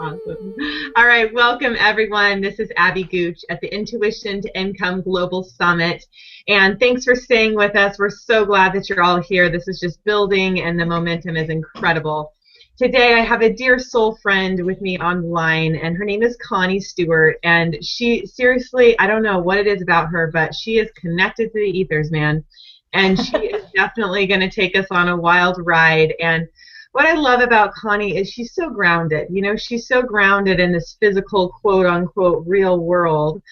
Awesome. All right, welcome everyone. This is Abby Gooch at the Intuition to Income Global Summit. And thanks for staying with us. We're so glad that you're all here. This is just building and the momentum is incredible. Today I have a dear soul friend with me online, and her name is Connie Stewart. And she, seriously, I don't know what it is about her, but she is connected to the ethers, man. And she is definitely going to take us on a wild ride. And what I love about Connie is she's so grounded. You know, she's so grounded in this physical, quote-unquote, real world.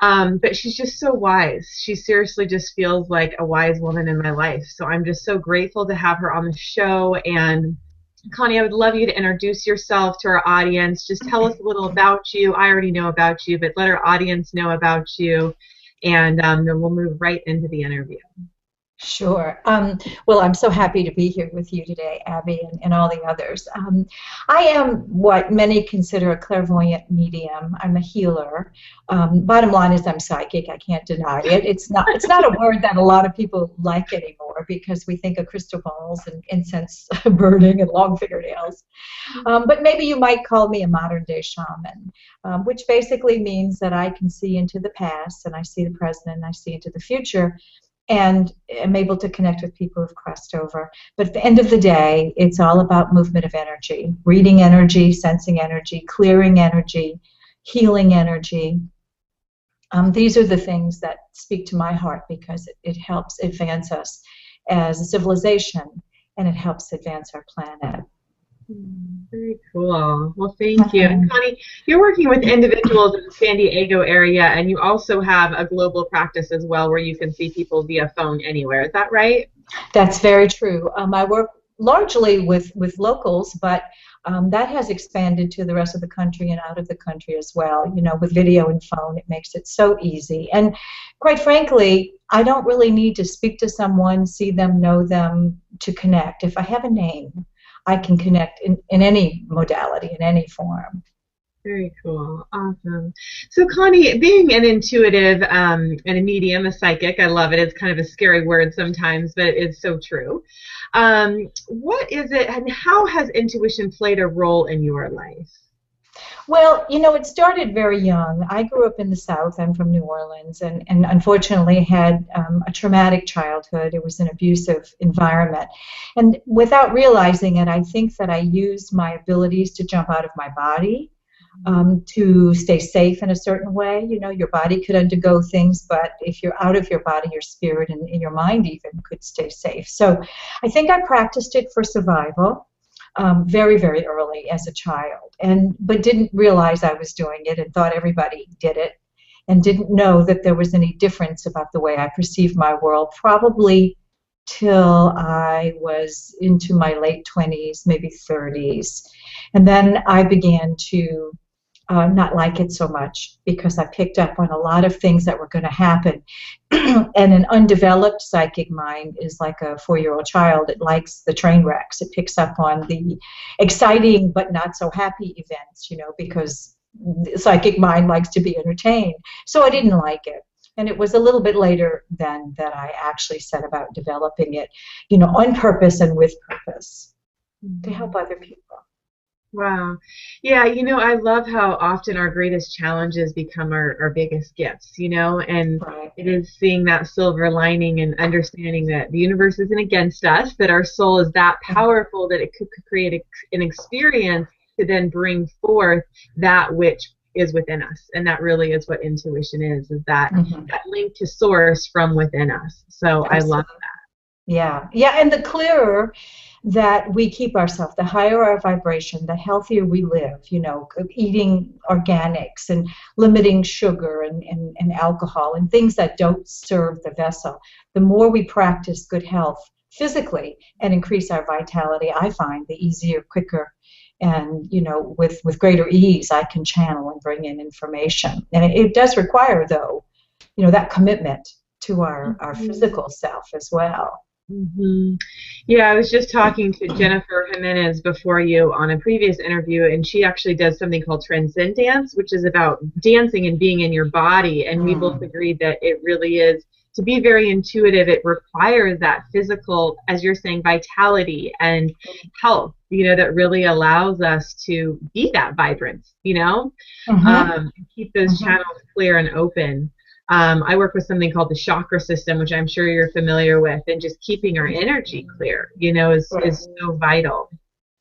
But she's just so wise. She seriously just feels like a wise woman in my life. So I'm just so grateful to have her on the show. And Connie, I would love you to introduce yourself to our audience. Just tell us a little about you. I already know about you, but let our audience know about you. And then we'll move right into the interview. Sure. Well, I'm so happy to be here with you today, Abby, and all the others. I am what many consider a clairvoyant medium. I'm a healer. Bottom line is I'm psychic. I can't deny it. It's not a word that a lot of people like anymore because we think of crystal balls and incense burning and long fingernails. But maybe you might call me a modern-day shaman, which basically means that I can see into the past, and I see the present, and I see into the future, and I'm able to connect with people who've crossed over. But at the end of the day, it's all about movement of energy, reading energy, sensing energy, clearing energy, healing energy. These are the things that speak to my heart because it helps advance us as a civilization, and it helps advance our planet. Very cool. Well, thank you. And Connie, you're working with individuals in the San Diego area, and you also have a global practice as well where you can see people via phone anywhere. Is that right? That's very true. I work largely with locals, but that has expanded to the rest of the country and out of the country as well. You know, with video and phone, it makes it so easy. And quite frankly, I don't really need to speak to someone, see them, know them to connect. If I have a name, I can connect in any modality, in any form. Very cool. Awesome. So Connie, being an intuitive and a medium, a psychic, I love it. It's kind of a scary word sometimes, but it's so true. What is it and how has intuition played a role in your life? Well, you know, it started very young. I grew up in the South. I'm from New Orleans, and unfortunately had a traumatic childhood. It was an abusive environment. And without realizing it, I think that I used my abilities to jump out of my body to stay safe in a certain way. You know, your body could undergo things, but if you're out of your body, your spirit and your mind even could stay safe. So I think I practiced it for survival. Very, very early as a child, but didn't realize I was doing it and thought everybody did it, and didn't know that there was any difference about the way I perceived my world, probably till I was into my late 20s, maybe 30s. And then I began to not like it so much because I picked up on a lot of things that were going to happen. And an undeveloped psychic mind is like a 4-year-old child. It likes the train wrecks. It picks up on the exciting but not so happy events, you know, because the psychic mind likes to be entertained. So I didn't like it. And it was a little bit later then that I actually set about developing it, you know, on purpose and with purpose to help other people. Wow. Yeah, you know, I love how often our greatest challenges become our biggest gifts, you know, and Right. It is seeing that silver lining and understanding that the universe isn't against us, that our soul is that powerful that it could create an experience to then bring forth that which is within us. And that really is what intuition is that, that link to source from within us. So Absolutely. I love that. Yeah. Yeah, and the clearer that we keep ourselves, the higher our vibration, the healthier we live, you know, eating organics and limiting sugar and alcohol and things that don't serve the vessel. The more we practice good health physically and increase our vitality, I find the easier, quicker, and, you know, with greater ease, I can channel and bring in information. And it does require, though, you know, that commitment to our physical self as well. Yeah, I was just talking to Jennifer Jimenez before you on a previous interview, and she actually does something called Transcend Dance, which is about dancing and being in your body, and we both agreed that it really is to be very intuitive, it requires that physical, as you're saying, vitality and health, that really allows us to be that vibrance, keep those channels clear and open. I work with something called the chakra system, which I'm sure you're familiar with, and just keeping our energy clear, is so vital.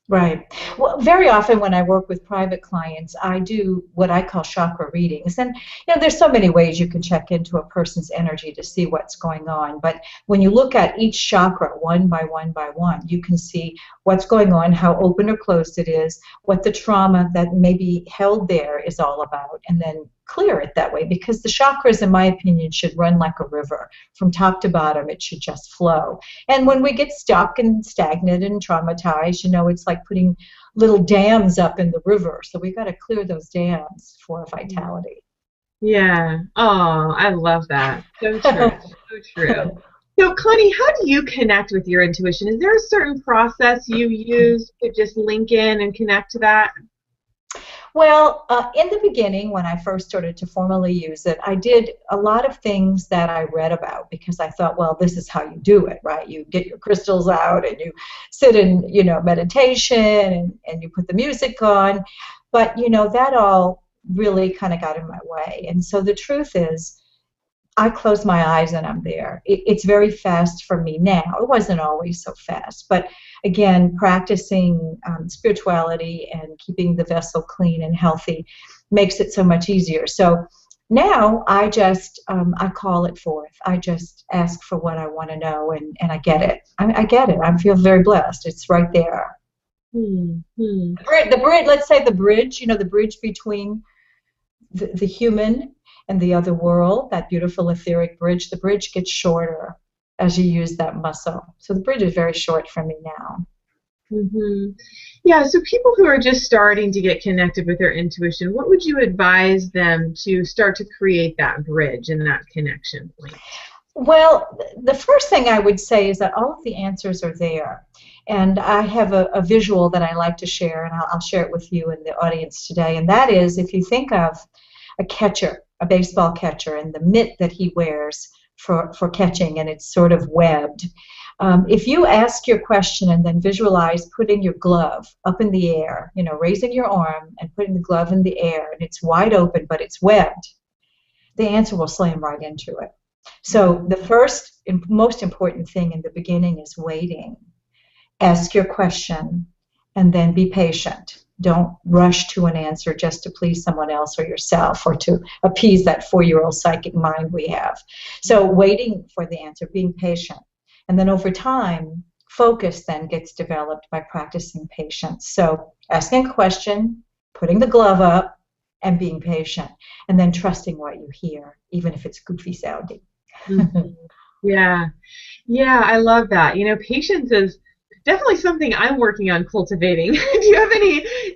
Right. Well, very often when I work with private clients, I do what I call chakra readings. And, there's so many ways you can check into a person's energy to see what's going on. But when you look at each chakra one by one by one, you can see what's going on, how open or closed it is, what the trauma that may be held there is all about, and then clear it that way, because the chakras, in my opinion, should run like a river. From top to bottom, it should just flow. And when we get stuck and stagnant and traumatized, it's like putting little dams up in the river. So we got to clear those dams for vitality. Yeah. Oh, I love that. So true. So true. So, Connie, how do you connect with your intuition? Is there a certain process you use to just link in and connect to that? Well, in the beginning, when I first started to formally use it, I did a lot of things that I read about, because I thought, well, this is how you do it, right? You get your crystals out and you sit in, meditation, and you put the music on. But, that all really kind of got in my way. And so the truth is, I close my eyes and I'm there. It's very fast for me now. It wasn't always so fast. But again, practicing spirituality and keeping the vessel clean and healthy makes it so much easier. So now I just, I call it forth. I just ask for what I want to know, and I get it. I get it. I feel very blessed. It's right there. Mm-hmm. The bridge, let's say the bridge, the bridge between the human and the other world, that beautiful etheric bridge, the bridge gets shorter as you use that muscle. So the bridge is very short for me now. Mm-hmm. Yeah, so people who are just starting to get connected with their intuition, what would you advise them to start to create that bridge and that connection point? Well, the first thing I would say is that all of the answers are there. And I have a visual that I like to share, and I'll share it with you in the audience today. And that is, if you think of a catcher, a baseball catcher, and the mitt that he wears for catching, and it's sort of webbed. If you ask your question and then visualize putting your glove up in the air, raising your arm and putting the glove in the air, and it's wide open, but it's webbed, the answer will slam right into it. So the first and most important thing in the beginning is waiting. Ask your question and then be patient. Don't rush to an answer just to please someone else or yourself, or to appease that 4-year-old psychic mind we have. So waiting for the answer, being patient. And then over time, focus then gets developed by practicing patience. So asking a question, putting the glove up, and being patient. And then trusting what you hear, even if it's goofy sounding. Mm-hmm. Yeah. Yeah, I love that. Patience is definitely something I'm working on cultivating. Do you have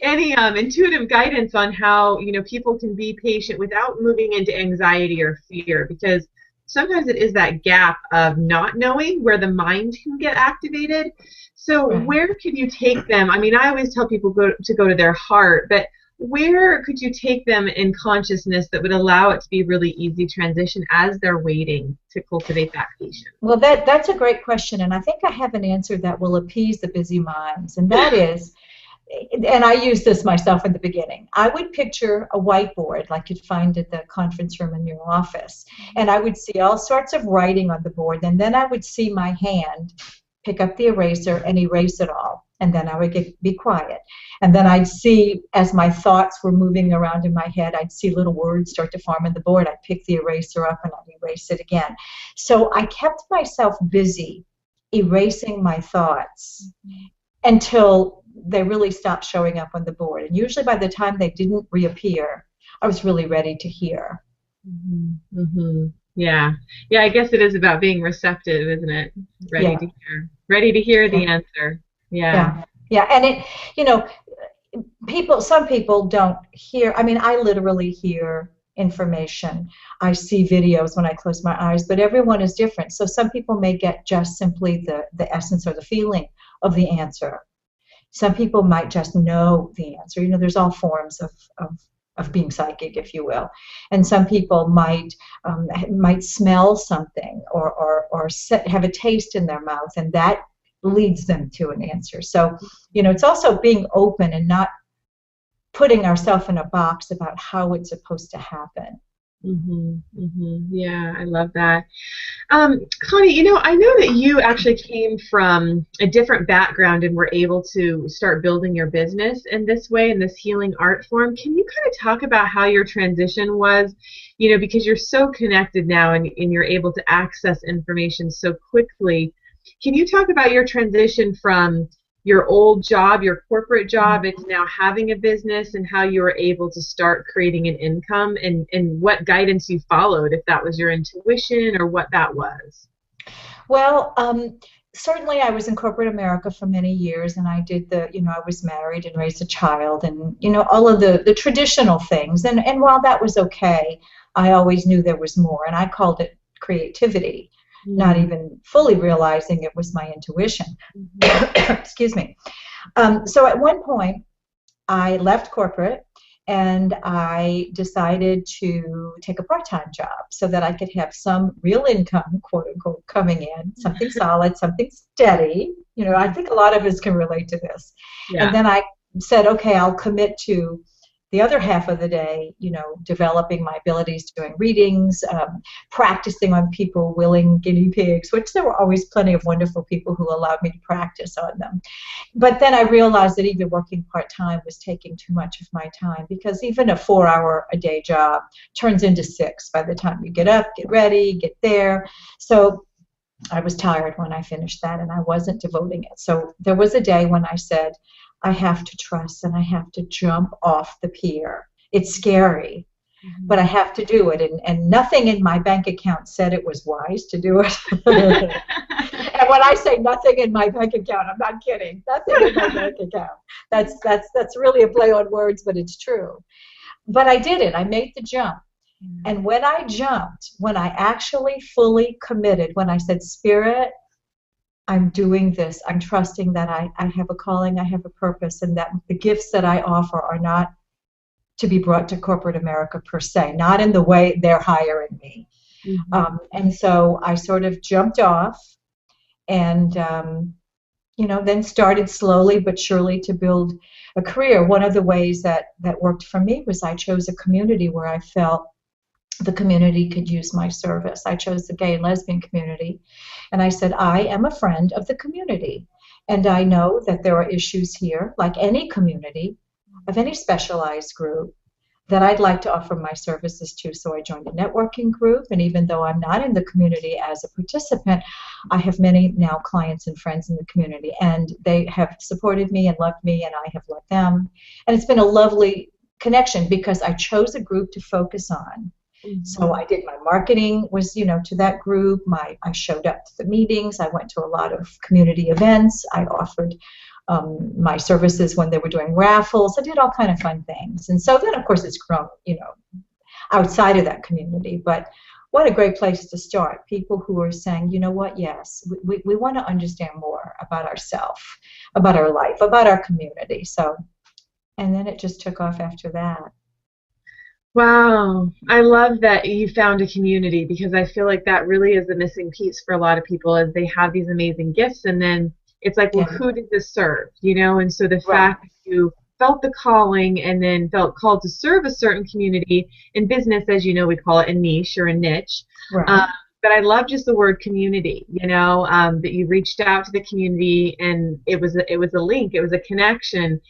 any intuitive guidance on how people can be patient without moving into anxiety or fear? Because sometimes it is that gap of not knowing where the mind can get activated. So where could you take them? I mean, I always tell people to go to their heart, but where could you take them in consciousness that would allow it to be really easy transition as they're waiting to cultivate that patience? Well, that's a great question, and I think I have an answer that will appease the busy minds, and that is, and I used this myself in the beginning, I would picture a whiteboard like you'd find at the conference room in your office, and I would see all sorts of writing on the board, and then I would see my hand pick up the eraser and erase it all. And then I would be quiet. And then I'd see, as my thoughts were moving around in my head, I'd see little words start to form in the board. I'd pick the eraser up and I'd erase it again. So I kept myself busy erasing my thoughts until they really stopped showing up on the board. And usually by the time they didn't reappear, I was really ready to hear. Mm-hmm. Mm-hmm. Yeah. Yeah, I guess it is about being receptive, isn't it? Ready to hear. Ready to hear the answer. Yeah. And it, some people don't hear. I mean, I literally hear information. I see videos when I close my eyes, but everyone is different. So some people may get just simply the essence or the feeling of the answer. Some people might just know the answer. There's all forms of of being psychic, if you will. And some people might smell something or have a taste in their mouth, and that leads them to an answer. So, it's also being open and not putting ourselves in a box about how it's supposed to happen. Yeah, I love that. Connie, I know that you actually came from a different background and were able to start building your business in this way, in this healing art form. Can you kind of talk about how your transition was? Because you're so connected now and you're able to access information so quickly. Can you talk about your transition from your old job, your corporate job, into now having a business, and how you were able to start creating an income, and what guidance you followed, if that was your intuition or what that was? Well, certainly I was in corporate America for many years, and I did I was married and raised a child, and, all of the traditional things. And while that was okay, I always knew there was more, and I called it creativity, not even fully realizing it was my intuition. Excuse me. So at one point, I left corporate and I decided to take a part-time job so that I could have some real income, quote unquote, coming in, something solid, something steady. I think a lot of us can relate to this. Yeah. And then I said, okay, I'll commit to the other half of the day, developing my abilities, doing readings, practicing on people, willing guinea pigs, which there were always plenty of wonderful people who allowed me to practice on them. But then I realized that even working part-time was taking too much of my time, because even a 4-hour-a-day job turns into 6 by the time you get up, get ready, get there. So I was tired when I finished that, and I wasn't devoting it. So there was a day when I said, I have to trust, and I have to jump off the pier. It's scary, but I have to do it. And nothing in my bank account said it was wise to do it. And when I say nothing in my bank account, I'm not kidding. Nothing in my bank account. That's really a play on words, but it's true. But I did it. I made the jump. And when I jumped, when I actually fully committed, when I said, Spirit, I'm doing this, I'm trusting that I have a calling, I have a purpose, and that the gifts that I offer are not to be brought to corporate America per se, not in the way they're hiring me. And so I sort of jumped off and, then started slowly but surely to build a career. One of the ways that worked for me was I chose a community where I felt the community could use my service. I chose the gay and lesbian community, and I said, I am a friend of the community, and I know that there are issues here, like any community, of any specialized group, that I'd like to offer my services to. So I joined a networking group, and even though I'm not in the community as a participant, I have many now clients and friends in the community, and they have supported me and loved me, and I have loved them. And it's been a lovely connection because I chose a group to focus on. So I did my marketing was, to that group. I showed up to the meetings. I went to a lot of community events. I offered my services when they were doing raffles. I did all kind of fun things. And so then, of course, it's grown, outside of that community. But what a great place to start. People who are saying, you know what, yes, we want to understand more about ourselves, about our life, about our community. So, and then it just took off after that. Wow. I love that you found a community, because I feel like that really is the missing piece for a lot of people, is they have these amazing gifts and then it's like, well, who did this serve? And so the fact that you felt the calling and then felt called to serve a certain community in business, as you know, we call it a niche or a niche. Right. But I love just the word community, that you reached out to the community and it was a link, it was a connection.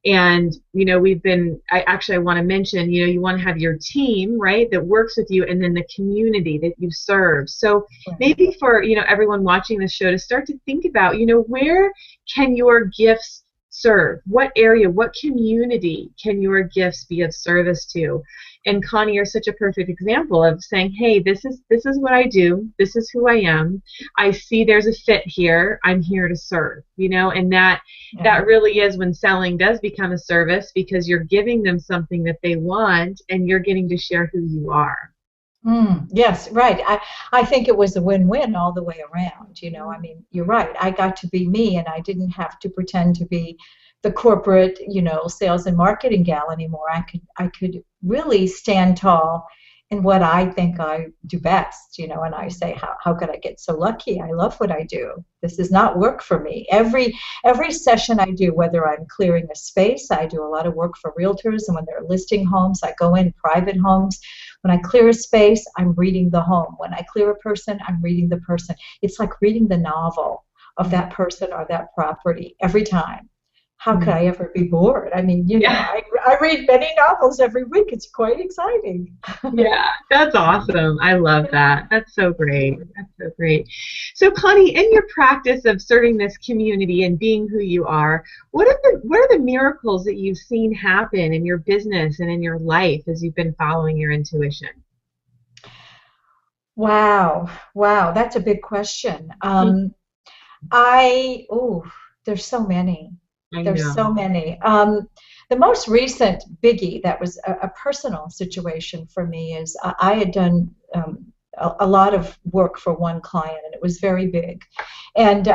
And, I want to mention, you want to have your team, right, that works with you, and then the community that you serve. So maybe for, everyone watching this show to start to think about, where can your gifts serve? What area, what community can your gifts be of service to? And Connie, you're such a perfect example of saying, hey, this is what I do. This is who I am. I see there's a fit here. I'm here to serve, and that really is when selling does become a service, because you're giving them something that they want and you're getting to share who you are. Yes, right. I think it was a win-win all the way around. I mean, you're right. I got to be me, and I didn't have to pretend to be the corporate, sales and marketing gal anymore. I could really stand tall in what I think I do best, and I say, how could I get so lucky? I love what I do. This is not work for me. Every session I do, whether I'm clearing a space, I do a lot of work for realtors, and when they're listing homes, I go in private homes. When I clear a space, I'm reading the home. When I clear a person, I'm reading the person. It's like reading the novel of that person or that property every time. How could I ever be bored? I mean, I read many novels every week. It's quite exciting. Yeah, that's awesome. I love that. That's so great. That's so great. So, Connie, in your practice of serving this community and being who you are, what are the miracles that you've seen happen in your business and in your life as you've been following your intuition? Wow, that's a big question. There's so many. I There's so know. many. The most recent biggie that was a personal situation for me is I had done a lot of work for one client, and it was very big. And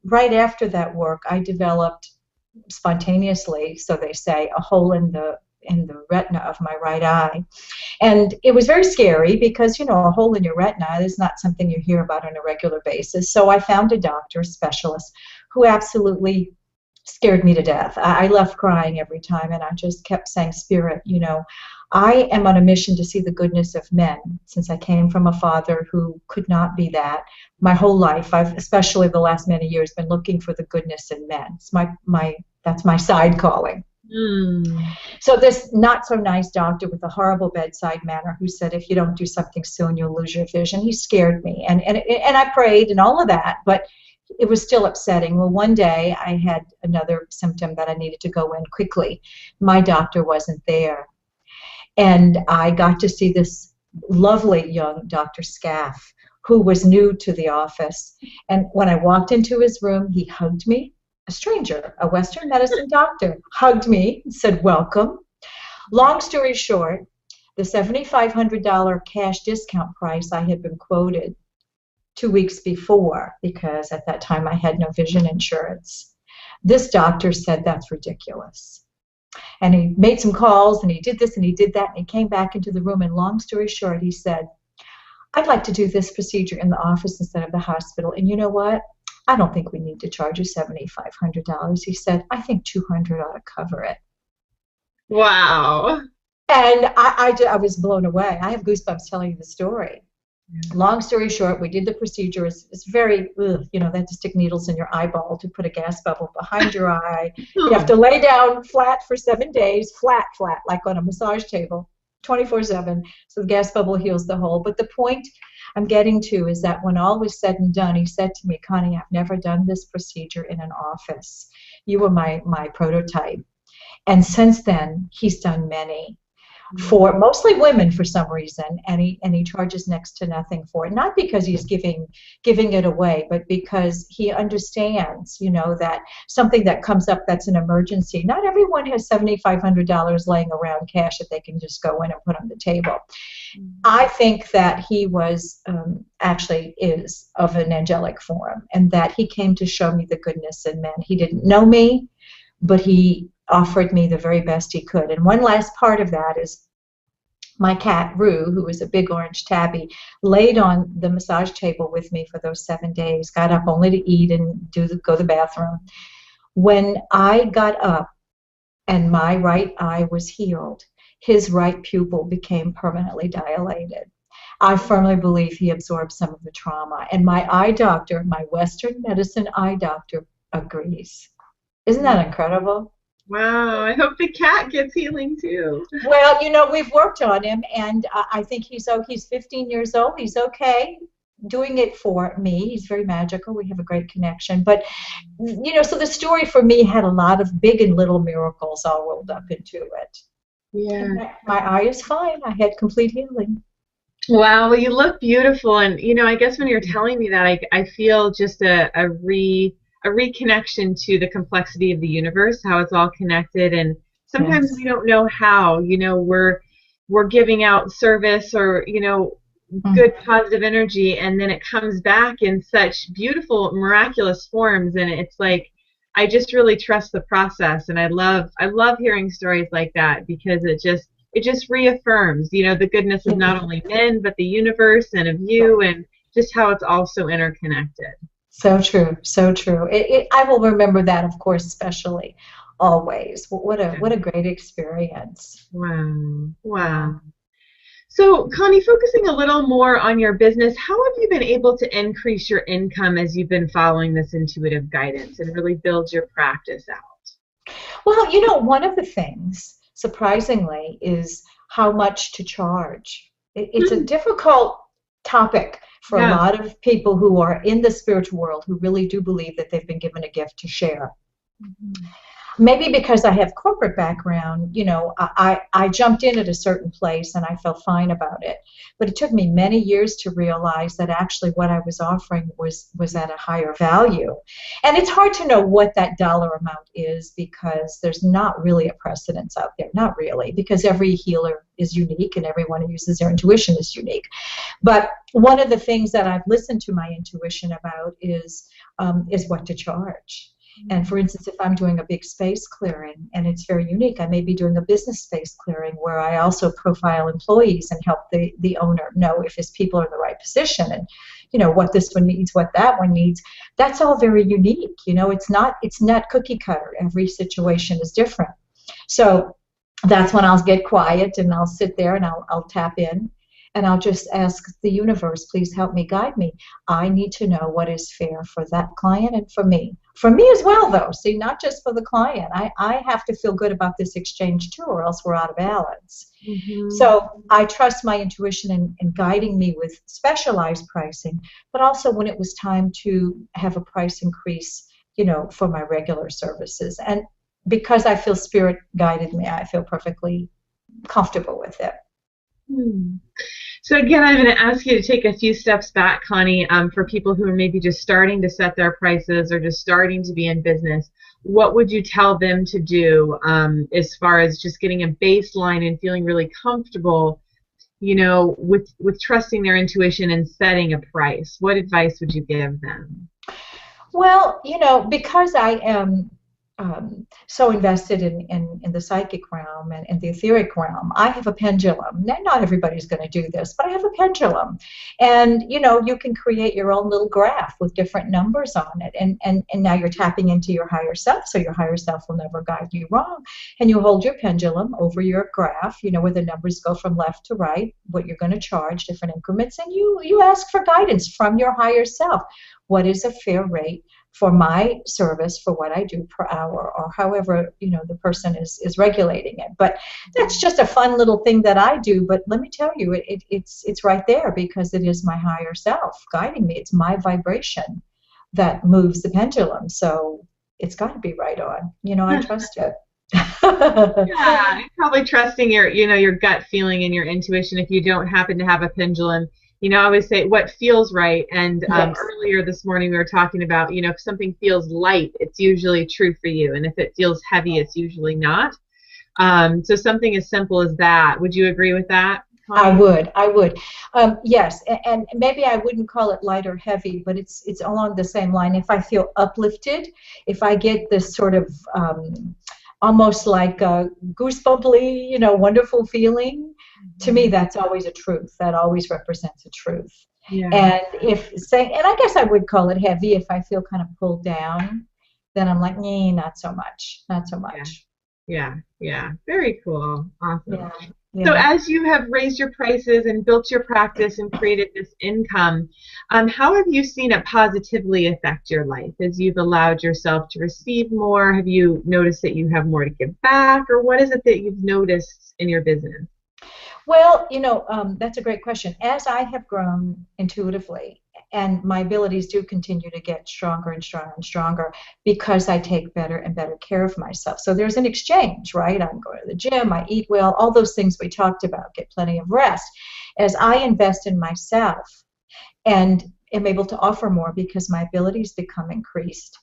right after that work, I developed spontaneously, so they say, a hole in the retina of my right eye. And it was very scary because, a hole in your retina is not something you hear about on a regular basis. So I found a doctor, a specialist, who absolutely scared me to death. I left crying every time, and I just kept saying, Spirit, I am on a mission to see the goodness of men, since I came from a father who could not be that. My whole life, I've, especially the last many years, been looking for the goodness in men. It's that's my side calling. So this not so nice doctor with a horrible bedside manner who said, if you don't do something soon, you'll lose your vision. He scared me, and I prayed and all of that, but it was still upsetting. Well, one day I had another symptom that I needed to go in quickly. My doctor wasn't there, and I got to see this lovely young Dr. Scaff, who was new to the office. And when I walked into his room, he hugged me. A stranger, a Western medicine doctor, hugged me and said, welcome. Long story short, the $7,500 cash discount price I had been quoted 2 weeks before, because at that time I had no vision insurance, this doctor said, that's ridiculous. And he made some calls, and he did this and he did that, and he came back into the room, and long story short, he said, I'd like to do this procedure in the office instead of the hospital. And you know what? I don't think we need to charge you $7,500. He said, I think $200 ought to cover it. Wow. And I was blown away. I have goosebumps telling you the story. Long story short, we did the procedure. It's very, they have to stick needles in your eyeball to put a gas bubble behind your eye. You have to lay down flat for 7 days, flat, like on a massage table, 24/7. So the gas bubble heals the hole. But the point I'm getting to is that when all was said and done, he said to me, Connie, I've never done this procedure in an office. You were my prototype. And since then, he's done many, for mostly women for some reason, and he charges next to nothing for it. Not because he's giving it away, but because he understands, that something that comes up that's an emergency. Not everyone has $7,500 laying around cash that they can just go in and put on the table. I think that he was actually is of an angelic form, and that he came to show me the goodness in men. He didn't know me, but he offered me the very best he could. And one last part of that is my cat, Rue, who was a big orange tabby, laid on the massage table with me for those 7 days, got up only to eat and go to the bathroom. When I got up and my right eye was healed, his right pupil became permanently dilated. I firmly believe he absorbed some of the trauma. And my eye doctor, my Western medicine eye doctor, agrees. Isn't that incredible? Wow, I hope the cat gets healing too. Well, we've worked on him, and I think he's 15 years old. He's okay doing it for me. He's very magical. We have a great connection. But, so the story for me had a lot of big and little miracles all rolled up into it. Yeah. And my eye is fine. I had complete healing. Wow, well, you look beautiful. And, I guess when you're telling me that, I feel just a reconnection to the complexity of the universe, how it's all connected, and sometimes we don't know how. We're giving out service or good positive energy, and then it comes back in such beautiful, miraculous forms, and it's like I just really trust the process, and I love hearing stories like that because it just reaffirms, the goodness of not only men but the universe and of you, and just how it's all so interconnected. So true, so true. I will remember that, of course, especially always. What a great experience. Wow. Wow. So, Connie, focusing a little more on your business, how have you been able to increase your income as you've been following this intuitive guidance and really build your practice out? Well, one of the things, surprisingly, is how much to charge. It's a difficult topic for a Yeah. lot of people who are in the spiritual world who really do believe that they've been given a gift to share. Mhm. Maybe because I have corporate background, I jumped in at a certain place and I felt fine about it. But it took me many years to realize that actually what I was offering was at a higher value. And it's hard to know what that dollar amount is because there's not really a precedence out there. Not really, because every healer is unique and everyone who uses their intuition is unique. But one of the things that I've listened to my intuition about is what to charge. And for instance, if I'm doing a big space clearing and it's very unique, I may be doing a business space clearing where I also profile employees and help the owner know if his people are in the right position and, what this one needs, what that one needs. That's all very unique. It's not cookie cutter. Every situation is different. So that's when I'll get quiet and I'll sit there and I'll tap in. And I'll just ask the universe, please help me, guide me. I need to know what is fair for that client and for me. For me as well, though. See, not just for the client. I have to feel good about this exchange, too, or else we're out of balance. Mm-hmm. So I trust my intuition in guiding me with specialized pricing, but also when it was time to have a price increase, for my regular services. And because I feel spirit guided me, I feel perfectly comfortable with it. So again, I'm going to ask you to take a few steps back, Connie, for people who are maybe just starting to set their prices or just starting to be in business. What would you tell them to do as far as just getting a baseline and feeling really comfortable, with trusting their intuition and setting a price? What advice would you give them? Well, because I am so invested in the psychic realm and the etheric realm, I have a pendulum. Not everybody's going to do this, but I have a pendulum. And, you can create your own little graph with different numbers on it. And now you're tapping into your higher self, so your higher self will never guide you wrong. And you hold your pendulum over your graph, where the numbers go from left to right, what you're going to charge, different increments, and you ask for guidance from your higher self. What is a fair rate for my service, for what I do per hour, or however the person is regulating it? But that's just a fun little thing that I do. But let me tell you, it's right there because it is my higher self guiding me. It's my vibration that moves the pendulum, so it's got to be right on. I trust it. Yeah, probably trusting your gut feeling and your intuition. If you don't happen to have a pendulum, I always say what feels right. And Yes. Earlier this morning we were talking about, if something feels light, it's usually true for you. And if it feels heavy, it's usually not. So something as simple as that. Would you agree with that, Connie? I would. Yes, and maybe I wouldn't call it light or heavy, but it's along the same line. If I feel uplifted, if I get this sort of almost like a goosebumply, wonderful feeling, to me, that's always a truth. That always represents a truth. Yeah. And and I guess I would call it heavy if I feel kind of pulled down, then I'm like, not so much, not so much. Yeah. Very cool. Awesome. Yeah. So as you have raised your prices and built your practice and created this income, how have you seen it positively affect your life as you've allowed yourself to receive more? Have you noticed that you have more to give back, or what is it that you've noticed in your business? Well, that's a great question. As I have grown intuitively, and my abilities do continue to get stronger and stronger and stronger because I take better and better care of myself. So there's an exchange, right? I'm going to the gym, I eat well, all those things we talked about, get plenty of rest. As I invest in myself and am able to offer more because my abilities become increased,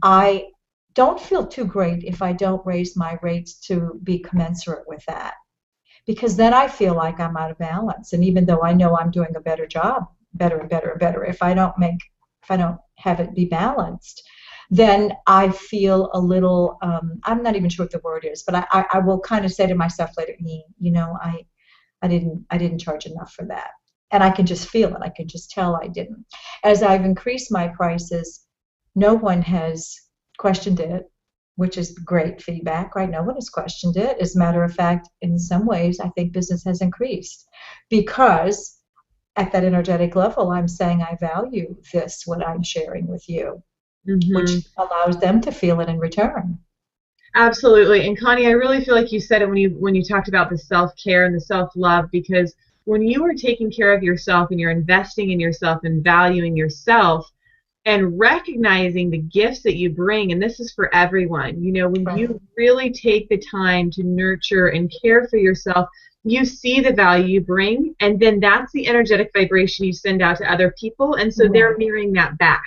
I don't feel too great if I don't raise my rates to be commensurate with that. Because then I feel like I'm out of balance. And even though I know I'm doing a better job, better and better and better, if I don't have it be balanced, then I feel a little, I'm not even sure what the word is, but I will kind of say to myself later, you know, I didn't charge enough for that. And I can just feel it. I can just tell I didn't. As I've increased my prices, no one has questioned it, which is great feedback, right? No one has questioned it. As a matter of fact, in some ways, I think business has increased because at that energetic level, I'm saying I value this, what I'm sharing with you, which allows them to feel it in return. Absolutely. And Connie, I really feel like you said it when you talked about the self-care and the self-love, because when you are taking care of yourself and you're investing in yourself and valuing yourself and recognizing the gifts that you bring, and this is for everyone, you know, when you really take the time to nurture and care for yourself, you see the value you bring, and then that's the energetic vibration you send out to other people, and so they're mirroring that back.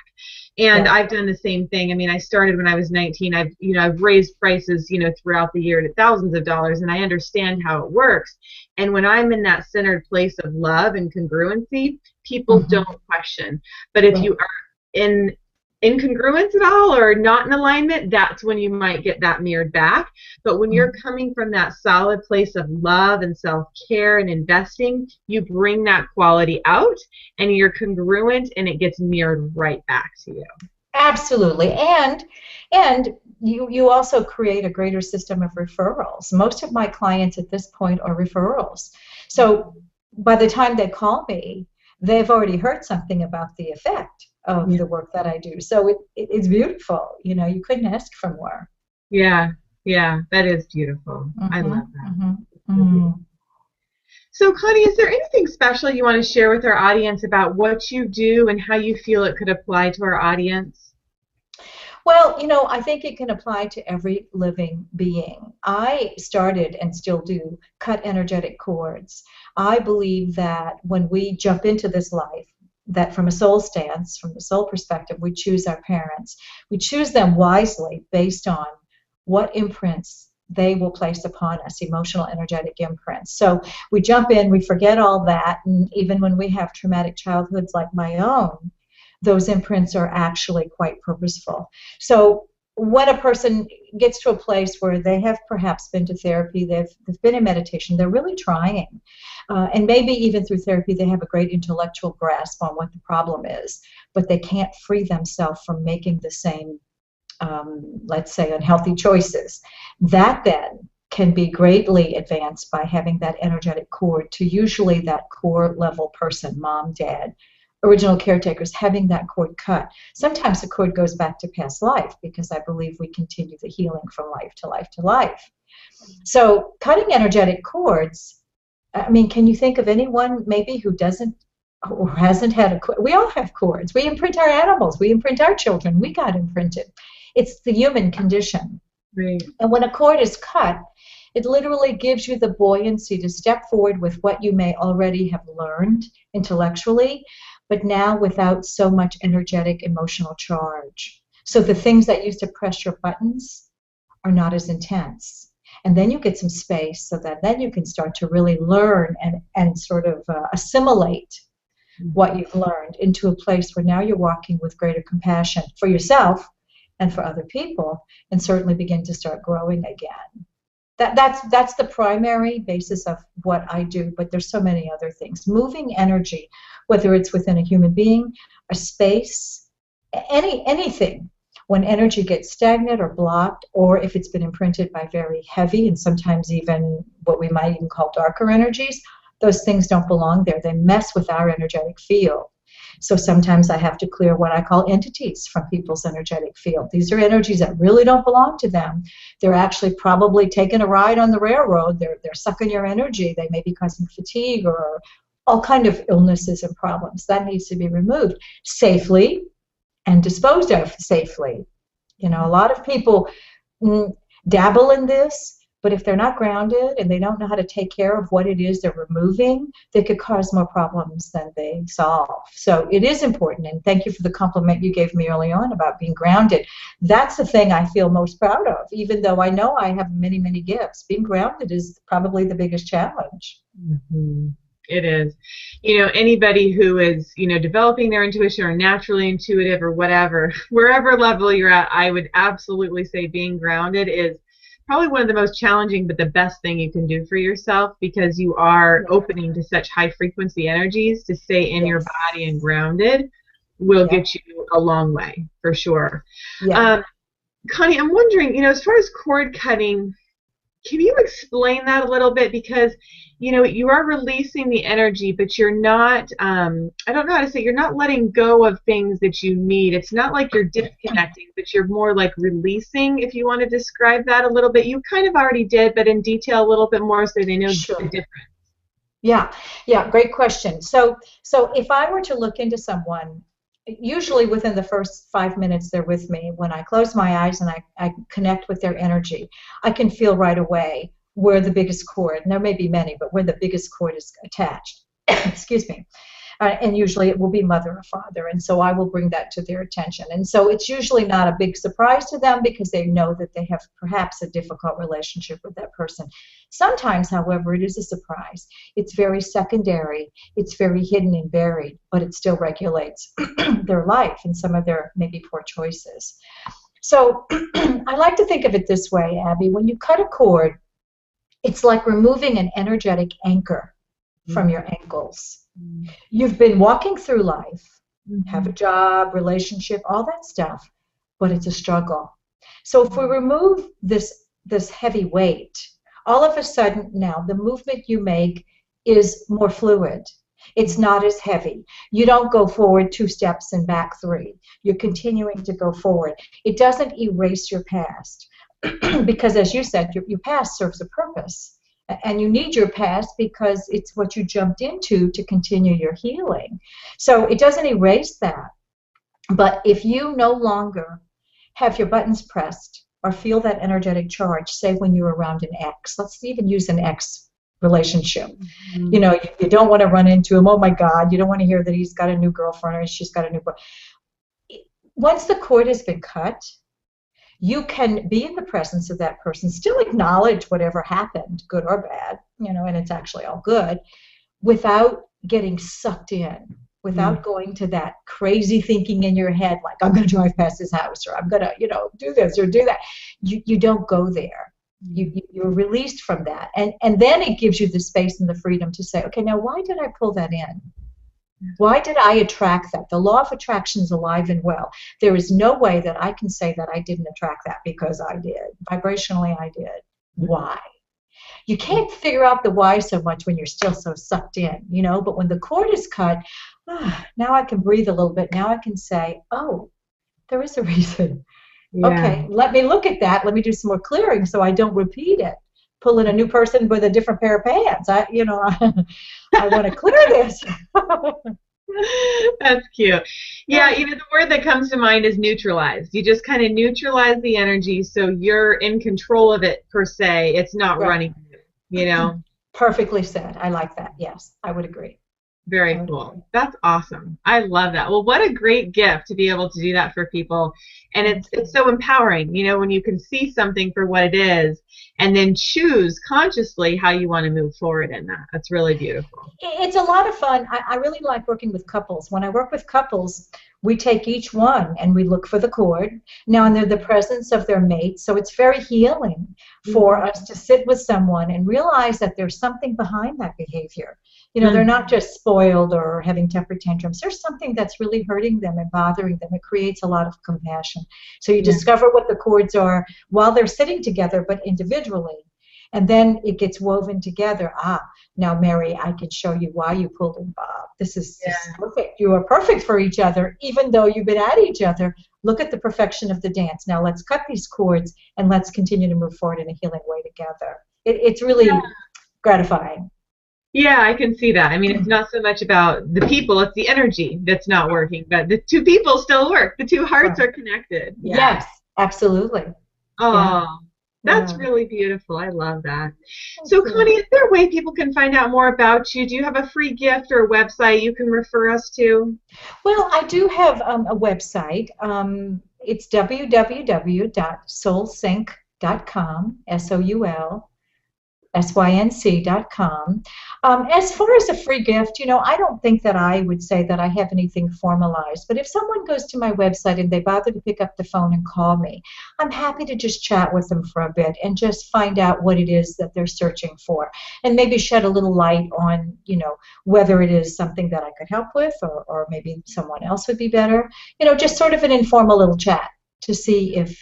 And I've done the same thing. I mean, I started when I was 19. I've raised prices, you know, throughout the year to thousands of dollars, and I understand how it works. And when I'm in that centered place of love and congruency, people don't question. But if you are in incongruence at all or not in alignment, that's when you might get that mirrored back. But when you're coming from that solid place of love and self-care and investing, you bring that quality out and you're congruent, and it gets mirrored right back to you. Absolutely. And you also create a greater system of referrals. Most of my clients at this point are referrals. So by the time they call me, they've already heard something about the effect of the work that I do. So it's beautiful. You know, you couldn't ask for more. Yeah, that is beautiful. I love that. So Connie, is there anything special you want to share with our audience about what you do and how you feel it could apply to our audience? Well, you know, I think it can apply to every living being. I started and still do cut energetic cords. I believe that when we jump into this life, that from a soul stance, from the soul perspective, we choose our parents. We choose them wisely based on what imprints they will place upon us, emotional, energetic imprints. So we jump in, we forget all that, and even when we have traumatic childhoods like my own, those imprints are actually quite purposeful. So when a person gets to a place where they have perhaps been to therapy, they've been in meditation, they're really trying, and maybe even through therapy they have a great intellectual grasp on what the problem is, but they can't free themselves from making the same, let's say, unhealthy choices. That then can be greatly advanced by having that energetic cord to usually that core level person, mom, dad, original caretakers, having that cord cut. Sometimes the cord goes back to past life because I believe we continue the healing from life to life to life. So cutting energetic cords, I mean, can you think of anyone maybe who doesn't or hasn't had a cord? We all have cords. We imprint our animals. We imprint our children. We got imprinted. It's the human condition. Right. And when a cord is cut, it literally gives you the buoyancy to step forward with what you may already have learned intellectually, but now without so much energetic emotional charge. So the things that used to press your buttons are not as intense. And then you get some space so that then you can start to really learn and sort of assimilate what you've learned into a place where now you're walking with greater compassion for yourself and for other people, and certainly begin to start growing again. That's the primary basis of what I do, but there's so many other things. Moving energy, whether it's within a human being, a space, anything. When energy gets stagnant or blocked, or if it's been imprinted by very heavy and sometimes even what we might even call darker energies, those things don't belong there. They mess with our energetic field. So sometimes I have to clear what I call entities from people's energetic field. These are energies that really don't belong to them. They're actually probably taking a ride on the railroad. They're sucking your energy. They may be causing fatigue or all kind of illnesses and problems. That needs to be removed safely and disposed of safely. You know, a lot of people dabble in this, but if they're not grounded and they don't know how to take care of what it is they're removing, they could cause more problems than they solve. So it is important, and thank you for the compliment you gave me early on about being grounded. That's the thing I feel most proud of, even though I know I have many, many gifts. Being grounded is probably the biggest challenge. It is. Anybody who is, developing their intuition or naturally intuitive or whatever, wherever level you're at, I would absolutely say being grounded is probably one of the most challenging, but the best thing you can do for yourself, because you are opening to such high frequency energies. To stay in your body and grounded will get you a long way, for sure. Yeah. Connie, I'm wondering, as far as cord cutting, can you explain that a little bit? Because, you are releasing the energy, but you're not, I don't know how to say, you're not letting go of things that you need. It's not like you're disconnecting, but you're more like releasing, if you want to describe that a little bit. You kind of already did, but in detail a little bit more so they know the difference. Yeah, great question. So if I were to look into someone, usually within the first 5 minutes they're with me, when I close my eyes and I connect with their energy, I can feel right away where the biggest cord, and there may be many, but where the biggest cord is attached. Excuse me. And usually it will be mother or father, and so I will bring that to their attention. And so it's usually not a big surprise to them because they know that they have perhaps a difficult relationship with that person. Sometimes, however, it is a surprise. It's very secondary, it's very hidden and buried, but it still regulates their life and some of their maybe poor choices. So I like to think of it this way, Abby. When you cut a cord, it's like removing an energetic anchor from your ankles. You've been walking through life, have a job, relationship, all that stuff, but it's a struggle. So if we remove this heavy weight, all of a sudden now the movement you make is more fluid. It's not as heavy. You don't go forward 2 steps and back 3. You're continuing to go forward. It doesn't erase your past because, as you said, your past serves a purpose. And you need your past because it's what you jumped into to continue your healing. So it doesn't erase that. But if you no longer have your buttons pressed or feel that energetic charge, say when you're around an ex, let's even use an ex relationship. You don't want to run into him. Oh my God, you don't want to hear that he's got a new girlfriend or she's got a new boy. Once the cord has been cut, you can be in the presence of that person, still acknowledge whatever happened, good or bad, and it's actually all good, without getting sucked in, without going to that crazy thinking in your head, like, I'm going to drive past his house, or I'm going to, do this or do that. You don't go there. You're released from that. And then it gives you the space and the freedom to say, okay, now why did I pull that in? Why did I attract that? The law of attraction is alive and well. There is no way that I can say that I didn't attract that because I did. Vibrationally, I did. Why? You can't figure out the why so much when you're still so sucked in, but when the cord is cut, now I can breathe a little bit. Now I can say, oh, there is a reason. Yeah. Okay, let me look at that. Let me do some more clearing so I don't repeat it. Pull in a new person with a different pair of pants. I want to clear this. That's cute. Yeah, the word that comes to mind is neutralize. You just kind of neutralize the energy so you're in control of it, per se. It's not running you, Perfectly said. I like that. Yes, I would agree. Very cool. That's awesome. I love that. Well, what a great gift to be able to do that for people. And it's so empowering, when you can see something for what it is and then choose consciously how you want to move forward in that. That's really beautiful. It's a lot of fun. I really like working with couples. When I work with couples, we take each one and we look for the cord. Now, and they're the presence of their mate. So it's very healing for us to sit with someone and realize that there's something behind that behavior. They're not just spoiled or having temper tantrums. There's something that's really hurting them and bothering them. It creates a lot of compassion. So you discover what the cords are while they're sitting together, but individually. And then it gets woven together. Now, Mary, I can show you why you pulled in Bob. This is perfect. You are perfect for each other, even though you've been at each other. Look at the perfection of the dance. Now let's cut these cords and let's continue to move forward in a healing way together. It's really gratifying. Yeah, I can see that. I mean, it's not so much about the people, it's the energy that's not working, but the two people still work. The two hearts are connected. Yeah. Yes, absolutely. Oh, that's really beautiful. I love that. So, Connie, is there a way people can find out more about you? Do you have a free gift or a website you can refer us to? Well, I do have a website. It's www.soulsync.com, SYNC.com. As far as a free gift, I don't think that I would say that I have anything formalized, but if someone goes to my website and they bother to pick up the phone and call me, I'm happy to just chat with them for a bit and just find out what it is that they're searching for, and maybe shed a little light on, whether it is something that I could help with, or maybe someone else would be better. Just sort of an informal little chat to see if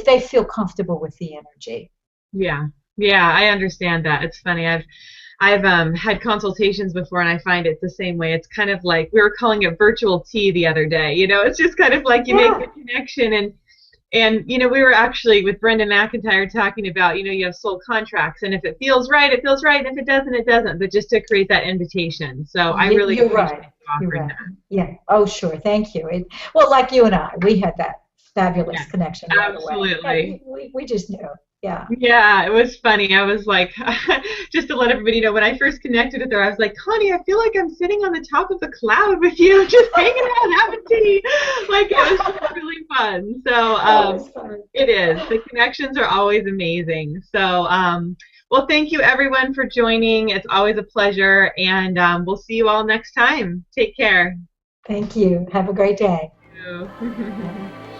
they feel comfortable with the energy. Yeah. Yeah, I understand that. It's funny. I've had consultations before, and I find it's the same way. It's kind of like we were calling it virtual tea the other day. It's just kind of like you make the connection, and we were actually with Brenda McIntyre talking about you have soul contracts, and if it feels right, it feels right, and if it doesn't, it doesn't. But just to create that invitation. So I really You're appreciate right. you You're offering right. that. Yeah. Oh, sure. Thank you. Well, like you and I, we had that fabulous Yeah, connection right away. Yeah, absolutely. we just knew. Yeah. Yeah, it was funny. I was like, just to let everybody know, when I first connected with her, I was like, Connie, I feel like I'm sitting on the top of a cloud with you, just hanging out, having tea. Like, it was just really fun. So, Always fun. it is. The connections are always amazing. So, well, thank you everyone for joining. It's always a pleasure, and we'll see you all next time. Take care. Thank you. Have a great day. Thank you.